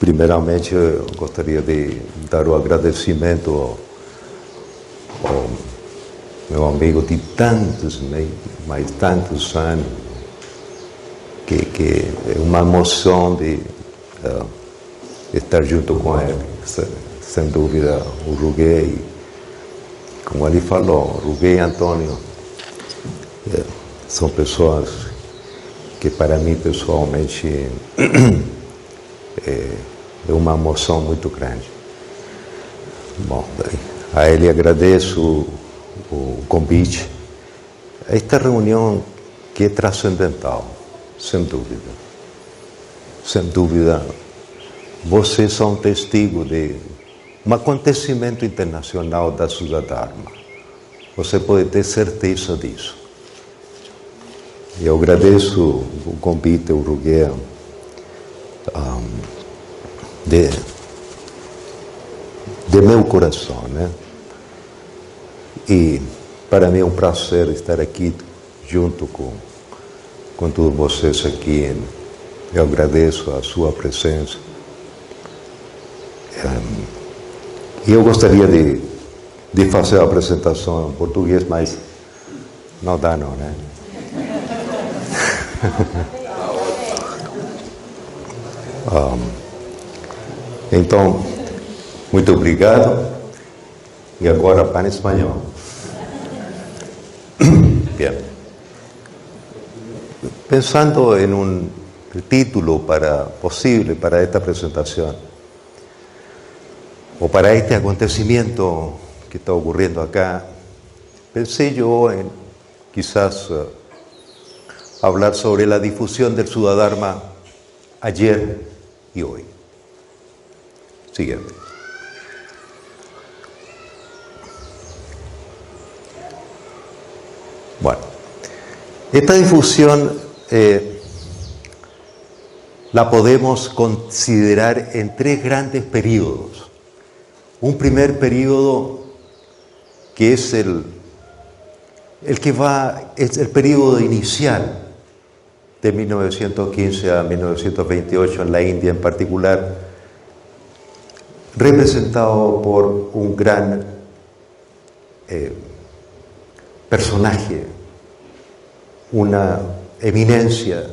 Primeiramente, eu gostaria de dar o agradecimento ao meu amigo de tantos, mas tantos anos, que é uma emoção de estar junto com ele. Sem dúvida, o Ruguei, como ele falou, Ruguei e Antônio são pessoas que para mim pessoalmente é uma emoção muito grande. Bom, a ele agradeço o convite. Esta reunião que é transcendental, sem dúvida. Sem dúvida, vocês são testigos de um acontecimento internacional da Suda Dharma. Você pode ter certeza disso. Eu agradeço o convite, o Ruguei, de meu coração, né? E para mim é um prazer estar aqui junto com todos vocês aqui. Eu agradeço a sua presença. E eu gostaria de fazer a apresentação em português, mas não dá não, né? Então, muito obrigado. E agora para espanhol. Bien. Pensando en un título posible para esta presentación, o para este acontecimiento que está ocurriendo acá, pensé yo en quizás hablar sobre la difusión del Suda Dharma ayer y hoy. Siguiente. Bueno, esta difusión la podemos considerar en tres grandes periodos. Un primer periodo que es es el periodo inicial de 1915 a 1928 en la India en particular, representado por un gran personaje, una eminencia,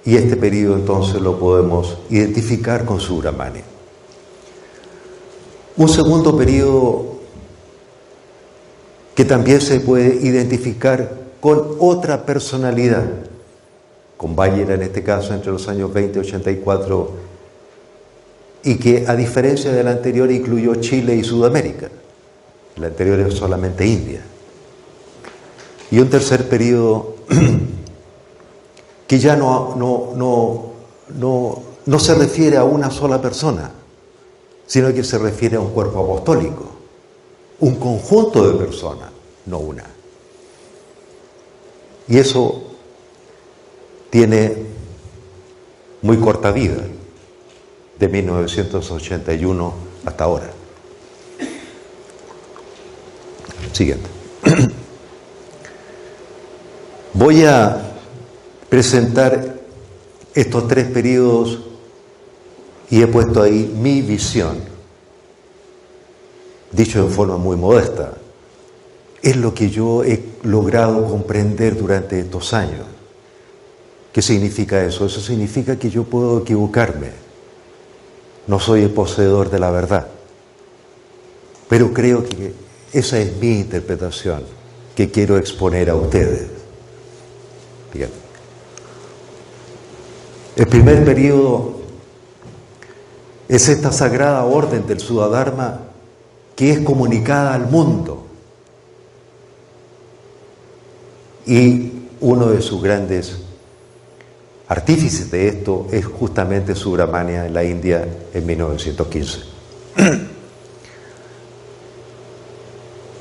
y este periodo entonces lo podemos identificar con Subramania. Un segundo periodo que también se puede identificar con otra personalidad, con Bayer en este caso entre los años 20 y 84, y que a diferencia del anterior incluyó Chile y Sudamérica. El anterior es solamente India. Y un tercer periodo que ya no se refiere a una sola persona, sino que se refiere a un cuerpo apostólico, un conjunto de personas, no una. Y eso tiene muy corta vida, de 1981 hasta ahora. Siguiente. Voy a presentar estos tres periodos y he puesto ahí mi visión, dicho en forma muy modesta. Es lo que yo he logrado comprender durante estos años. ¿Qué significa eso? Eso significa que yo puedo equivocarme. No soy el poseedor de la verdad. Pero creo que esa es mi interpretación que quiero exponer a ustedes. Bien. El primer periodo es esta sagrada orden del Suda Dharma que es comunicada al mundo. Y uno de sus grandes artífices de esto es justamente Subramania en la India en 1915.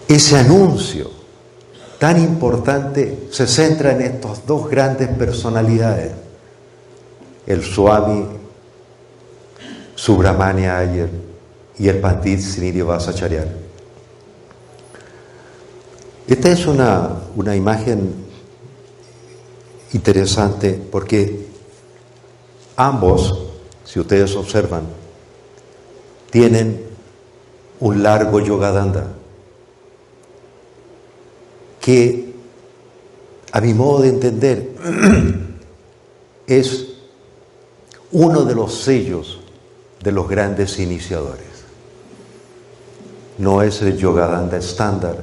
Ese anuncio tan importante se centra en estas dos grandes personalidades, el Swami Subramania Iyer y el Pandit Srinivasa Acharya. Esta es una imagen interesante porque ambos si ustedes observan, tienen un largo yogadanda que, a mi modo de entender, es uno de los sellos de los grandes iniciadores. No es el yogadanda estándar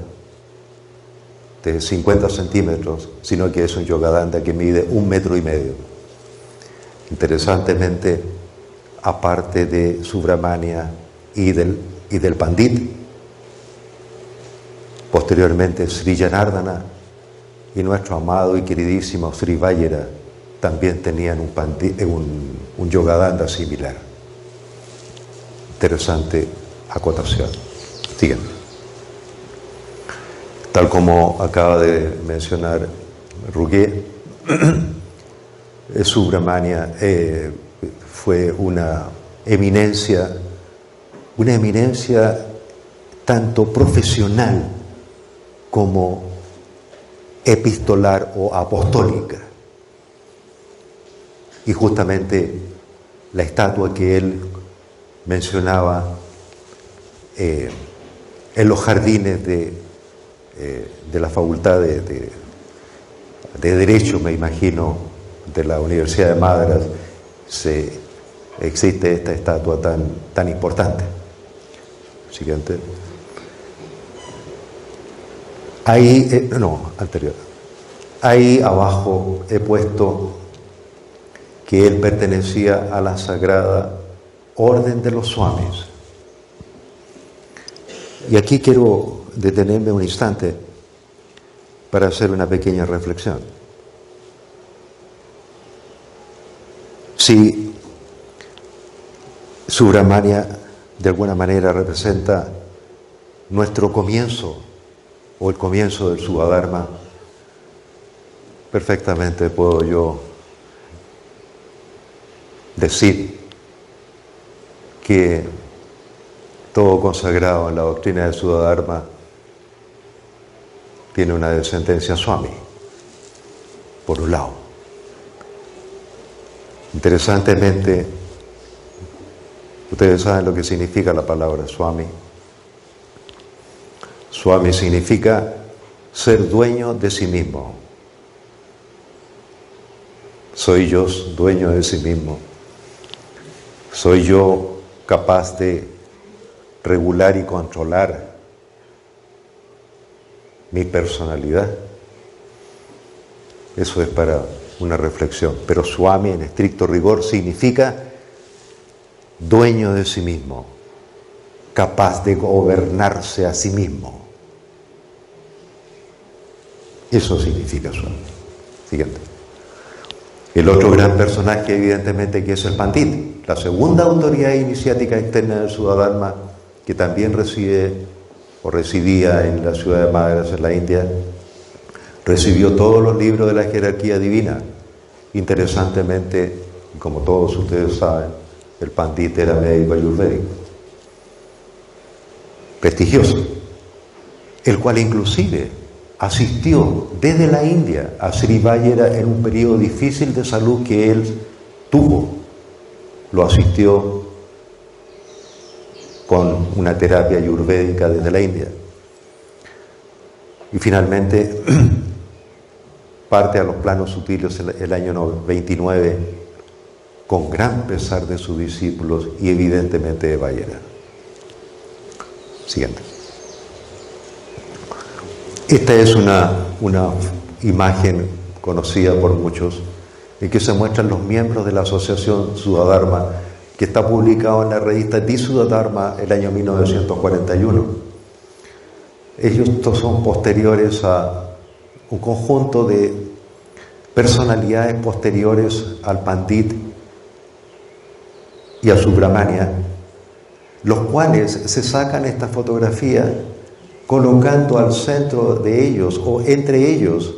de 50 centímetros, sino que es un yogadanda que mide 1,5 metros. Interesantemente, aparte de Subramania y del Pandit, posteriormente Sri Janardana y nuestro amado y queridísimo Sri Vajra también tenían un yogadanda similar. Interesante acotación. Sigan. Tal como acaba de mencionar Rugué, Subramania fue una eminencia tanto profesional como epistolar o apostólica. Y justamente la estatua que él mencionaba en los jardines de la Facultad de Derecho, me imagino, de la Universidad de Madras, existe esta estatua tan importante. Siguiente. Anterior. Ahí abajo he puesto que él pertenecía a la Sagrada Orden de los Swamis. Y aquí quiero detenerme un instante para hacer una pequeña reflexión. Si Subramania de alguna manera representa nuestro comienzo o el comienzo del Subhadharma, perfectamente puedo yo decir que todo consagrado en la doctrina del Subhadharma tiene una descendencia Swami, por un lado. Interesantemente, ustedes saben lo que significa la palabra Swami. Swami significa ser dueño de sí mismo. Soy yo dueño de sí mismo. Soy yo capaz de regular y controlar mi personalidad. Eso es para una reflexión. Pero Swami, en estricto rigor, significa dueño de sí mismo, capaz de gobernarse a sí mismo. Eso significa Swami. Siguiente. El otro gran personaje, evidentemente, que es el Pandit, la segunda autoridad iniciática externa del Subhadharma, que también reside o residía en la ciudad de Madras, en la India, recibió todos los libros de la jerarquía divina. Interesantemente, como todos ustedes saben, el Pandit era médico ayurvédico, prestigioso, el cual inclusive asistió desde la India a Sri Vajra en un periodo difícil de salud que él tuvo. Lo asistió con una terapia ayurvédica desde la India. Y finalmente parte a los planos sutiles el año 29 con gran pesar de sus discípulos y evidentemente de Vajra. Siguiente. Esta es una imagen conocida por muchos en que se muestran los miembros de la Asociación Subhadharma, que está publicado en la revista Di Subhadharma el año 1941. Estos son posteriores a un conjunto de personalidades posteriores al Pandit y a Subramania, los cuales se sacan esta fotografía colocando al centro de ellos o entre ellos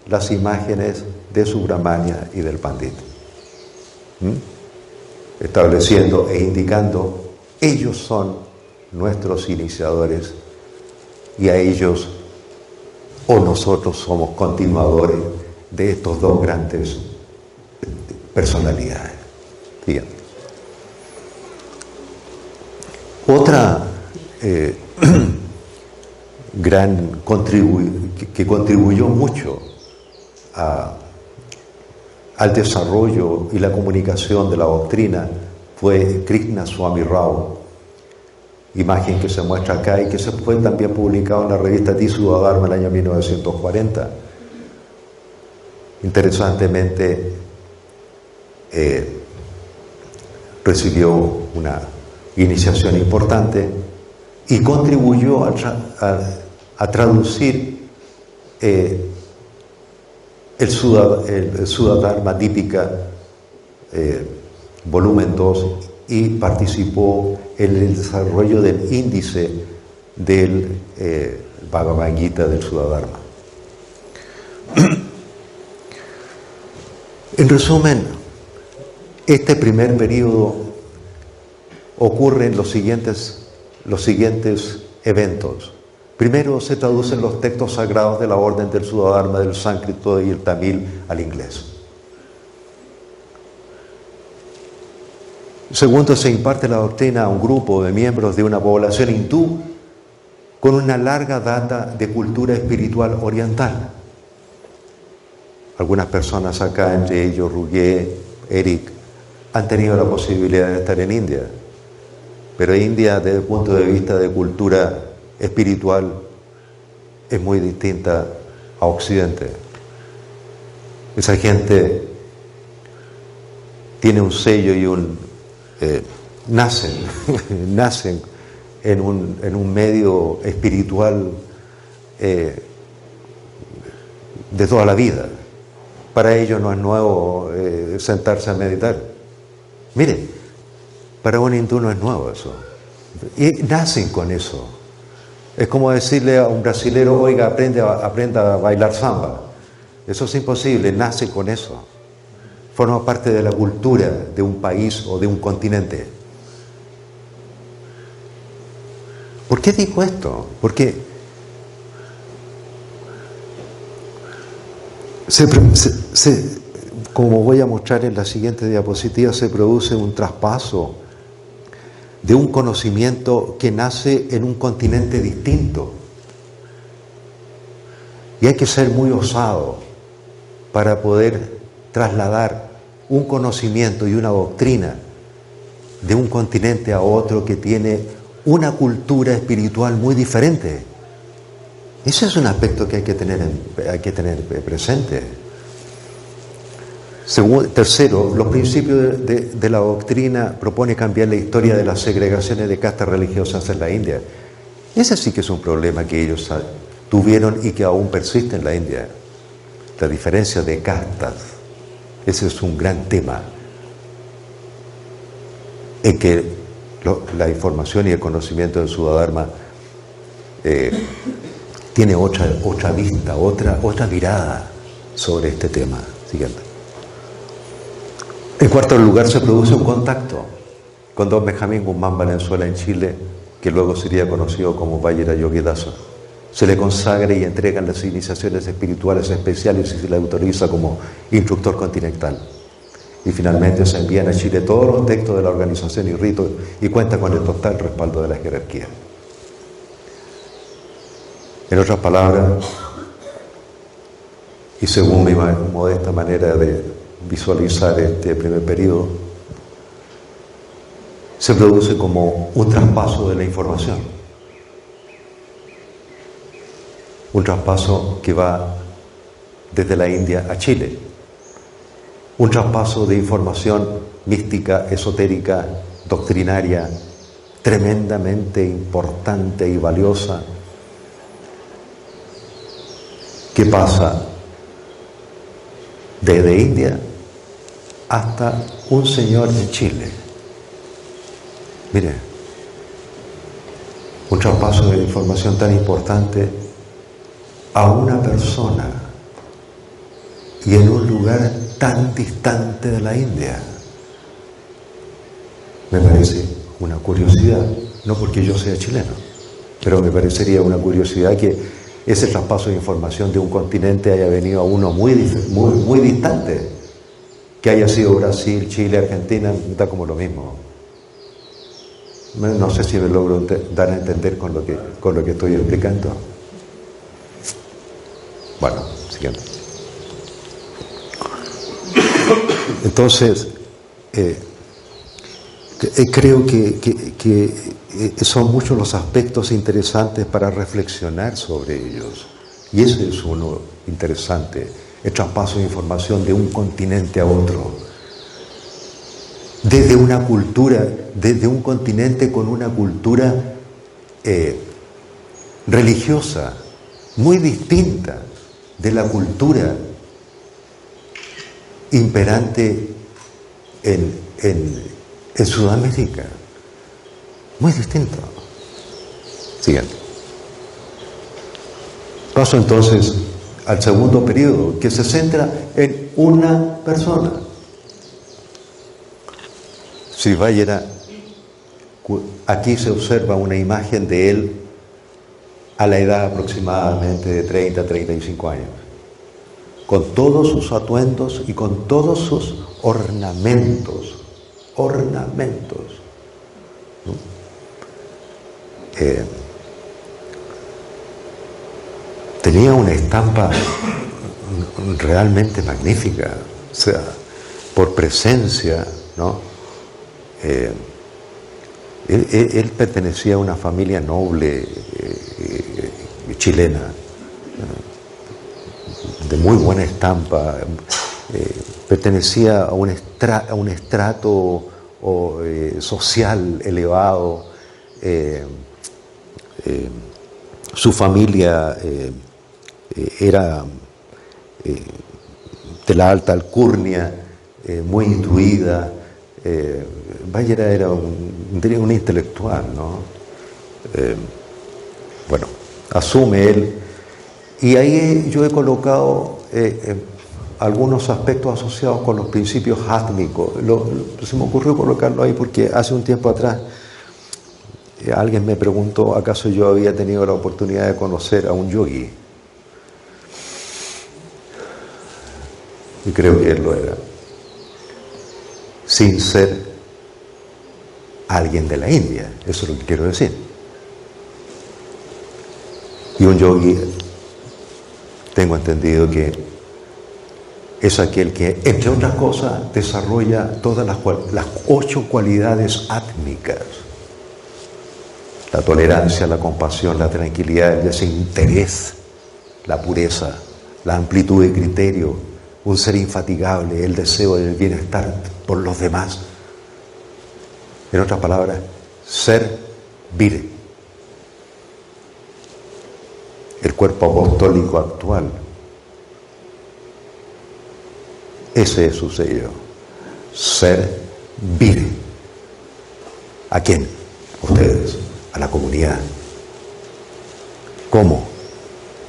las imágenes de Subramania y del Pandit, estableciendo e indicando: ellos son nuestros iniciadores y a ellos o nosotros somos continuadores de estos dos grandes personalidades. Bien. que contribuyó mucho al desarrollo y la comunicación de la doctrina fue Krishna Swami Rao, imagen que se muestra acá y que se fue también publicado en la revista Tisudadharma en el año 1940. Interesantemente, recibió una iniciación importante y contribuyó a traducir el Sudadharma Dípika, volumen 2, y participó en el desarrollo del índice del Bhagavad Gita del Sudadharma. En resumen, este primer periodo ocurre en los siguientes eventos. Primero, se traducen los textos sagrados de la orden del Sudadharma del sánscrito y el tamil al inglés. Segundo, se imparte la doctrina a un grupo de miembros de una población hindú con una larga data de cultura espiritual oriental. Algunas personas acá, entre ellos Rugué, Eric, han tenido la posibilidad de estar en India. Pero India, desde el punto de vista de cultura espiritual, es muy distinta a Occidente. Esa gente tiene un sello y nacen en un medio espiritual de toda la vida. Para ellos no es nuevo sentarse a meditar. Mire, para un hindú no es nuevo eso. Y nacen con eso. Es como decirle a un brasilero, oiga, aprenda a bailar samba. Eso es imposible, nace con eso. Forma parte de la cultura de un país o de un continente. ¿Por qué digo esto? Porque como voy a mostrar en la siguiente diapositiva, se produce un traspaso de un conocimiento que nace en un continente distinto. Y hay que ser muy osado para poder trasladar un conocimiento y una doctrina de un continente a otro que tiene una cultura espiritual muy diferente. Ese es un aspecto que hay que tener presente. Tercero, los principios de la doctrina propone cambiar la historia de las segregaciones de castas religiosas en la India. Ese sí que es un problema que ellos tuvieron y que aún persiste en la India. La diferencia de castas. Ese es un gran tema en que la información y el conocimiento del Sudadharma tiene otra vista, otra mirada sobre este tema. Siguiente. En cuarto lugar, se produce un contacto con don Benjamín Guzmán Valenzuela en Chile, que luego sería conocido como Vajra Yogidasa. Se le consagra y entregan las iniciaciones espirituales especiales y se le autoriza como instructor continental. Y finalmente se envían a Chile todos los textos de la organización y ritos y cuenta con el total respaldo de la jerarquía. En otras palabras, y según mi modesta manera de visualizar este primer periodo, se produce como un traspaso de la información. Un traspaso que va desde la India a Chile. Un traspaso de información mística, esotérica, doctrinaria, tremendamente importante y valiosa, que pasa desde India hasta un señor de Chile. Mire, un traspaso de información tan importante a una persona y en un lugar tan distante de la India. Me parece una curiosidad, no porque yo sea chileno, pero me parecería una curiosidad que ese traspaso de información de un continente haya venido a uno muy distante, que haya sido Brasil, Chile, Argentina, da como lo mismo. No sé si me logro dar a entender con lo que estoy explicando. Bueno, siguiente. Entonces, creo que son muchos los aspectos interesantes para reflexionar sobre ellos. Y ese es uno interesante, el traspaso de información de un continente a otro. Desde una cultura, desde un continente con una cultura religiosa muy distinta de la cultura imperante en Sudamérica. Muy distinto. Siguiente. Paso entonces al segundo periodo, que se centra en una persona. Si Ballera, aquí se observa una imagen de él a la edad aproximadamente de 30 a 35 años, con todos sus atuendos y con todos sus ornamentos, ¿no? Tenía una estampa realmente magnífica, o sea, por presencia, ¿no? Él pertenecía a una familia noble chilena, de muy buena estampa, pertenecía a un estrato social elevado, su familia era de la alta alcurnia, muy instruida. Ballera era un intelectual, ¿no? Bueno, asume él, y ahí yo he colocado algunos aspectos asociados con los principios átmicos. Se me ocurrió colocarlo ahí porque hace un tiempo atrás alguien me preguntó acaso yo había tenido la oportunidad de conocer a un yogi, y creo que él lo era, sin ser alguien de la India. Eso es lo que quiero decir. Y un yogi, tengo entendido que es aquel que, entre otras cosas, desarrolla todas las 8 cualidades átmicas: la tolerancia, la compasión, la tranquilidad, el desinterés, la pureza, la amplitud de criterio, un ser infatigable, el deseo del bienestar por los demás. En otras palabras, ser vir. El cuerpo apostólico actual, ese es su sello: ser vir. ¿A quién? Ustedes, a la comunidad. ¿Cómo?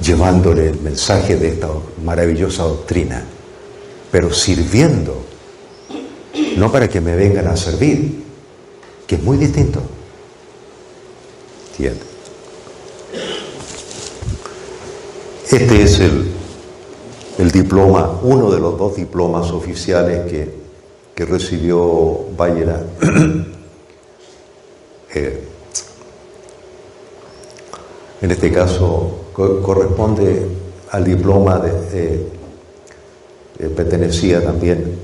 Llevándole el mensaje de esta maravillosa doctrina, pero sirviendo, no para que me vengan a servir, que es muy distinto. ¿Entiendes? Este es el diploma, uno de los 2 diplomas oficiales que recibió Ballera. En este caso corresponde al diploma pertenecía también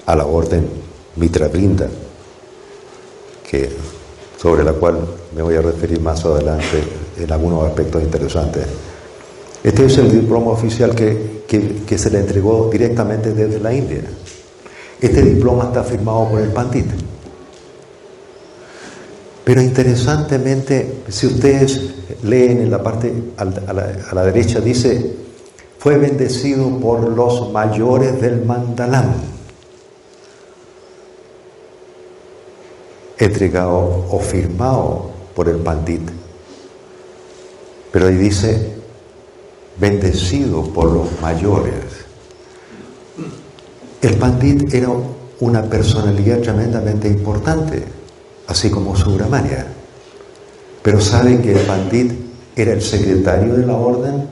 a la orden Mitrabrinda, sobre la cual me voy a referir más adelante en algunos aspectos interesantes. Este es el diploma oficial que se le entregó directamente desde la India. Este diploma está firmado por el Pandit. Pero interesantemente, si ustedes leen en la parte a la derecha, dice: fue bendecido por los mayores del Mandalam, entregado o firmado por el Pandit. Pero ahí dice: bendecido por los mayores. El Pandit era una personalidad tremendamente importante, así como Subramania. Pero ¿saben que el Pandit era el secretario de la orden?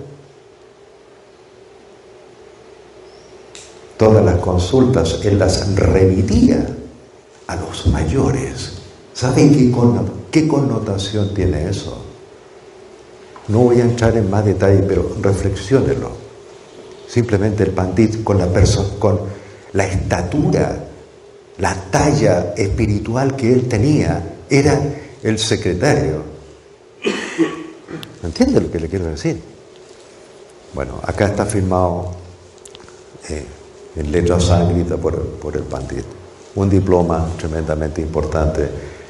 Todas las consultas él las remitía a los mayores. ¿Saben qué connotación tiene eso? No voy a entrar en más detalle, pero reflexiónenlo. Simplemente el pandit con la estatura, la talla espiritual que él tenía, era el secretario. ¿Entiende lo que le quiero decir? Bueno, acá está firmado en letra sánscrita por el pandit. Un diploma tremendamente importante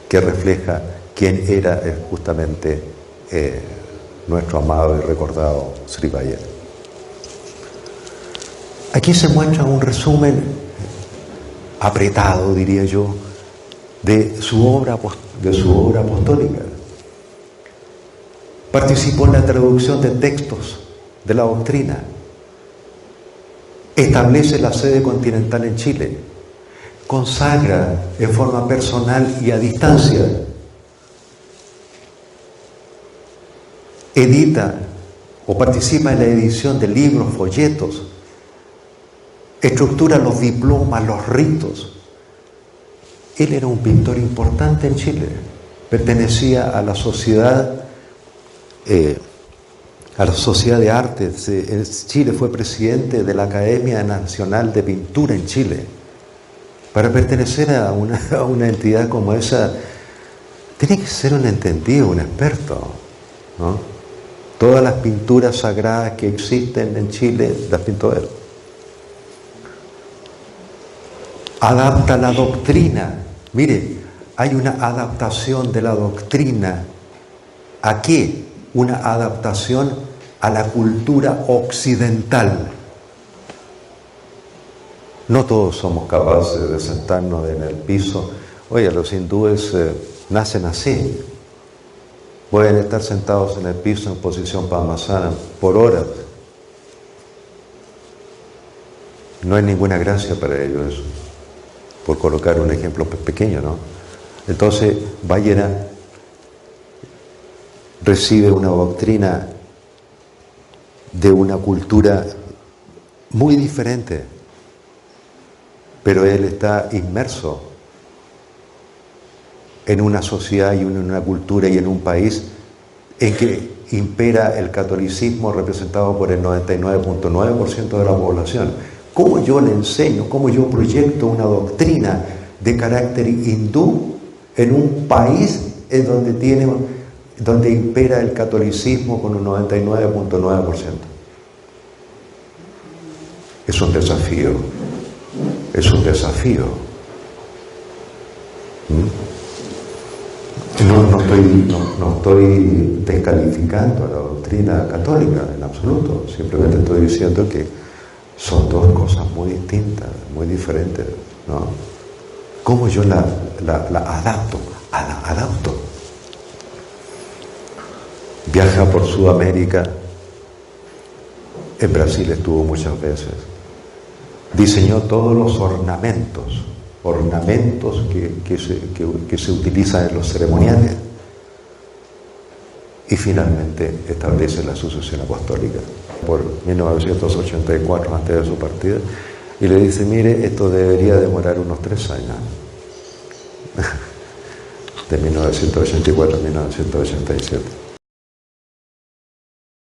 que refleja quién era justamente nuestro amado y recordado Sri Vallena. Aquí se muestra un resumen apretado, diría yo, de su obra apostólica. Participó en la traducción de textos de la doctrina. Establece la sede continental en Chile. Consagra en forma personal y a distancia. Edita o participa en la edición de libros, folletos. Estructura los diplomas, los ritos. Él era un pintor importante en Chile. Pertenecía a la sociedad de artes. En Chile fue presidente de la Academia Nacional de Pintura en Chile. Para pertenecer a una entidad como esa, tiene que ser un entendido, un experto, ¿no? Todas las pinturas sagradas que existen en Chile las pintó él. Adapta la doctrina. Mire, hay una adaptación de la doctrina. ¿A qué? Una adaptación a la cultura occidental. No todos somos capaces de sentarnos en el piso. Oye, los hindúes nacen así. Pueden estar sentados en el piso en posición padmasana por horas. No hay ninguna gracia para ellos eso. Por colocar un ejemplo pequeño, ¿no? Entonces, Vallena recibe una doctrina de una cultura muy diferente, pero él está inmerso en una sociedad y en una cultura y en un país en que impera el catolicismo representado por el 99.9% de la población. ¿Cómo yo le enseño, cómo yo proyecto una doctrina de carácter hindú en un país en donde impera el catolicismo con un 99.9%? Es un desafío. Es un desafío. No estoy descalificando a la doctrina católica en absoluto. Simplemente estoy diciendo que son dos cosas muy distintas, muy diferentes, ¿no? ¿Cómo yo la adapto? Adapto. Viaja por Sudamérica. En Brasil estuvo muchas veces. Diseñó todos los ornamentos que se utilizan en los ceremoniales. Y finalmente establece la sucesión apostólica por 1984, antes de su partida, y le dice, mire, esto debería demorar unos 3 años, de 1984 a 1987.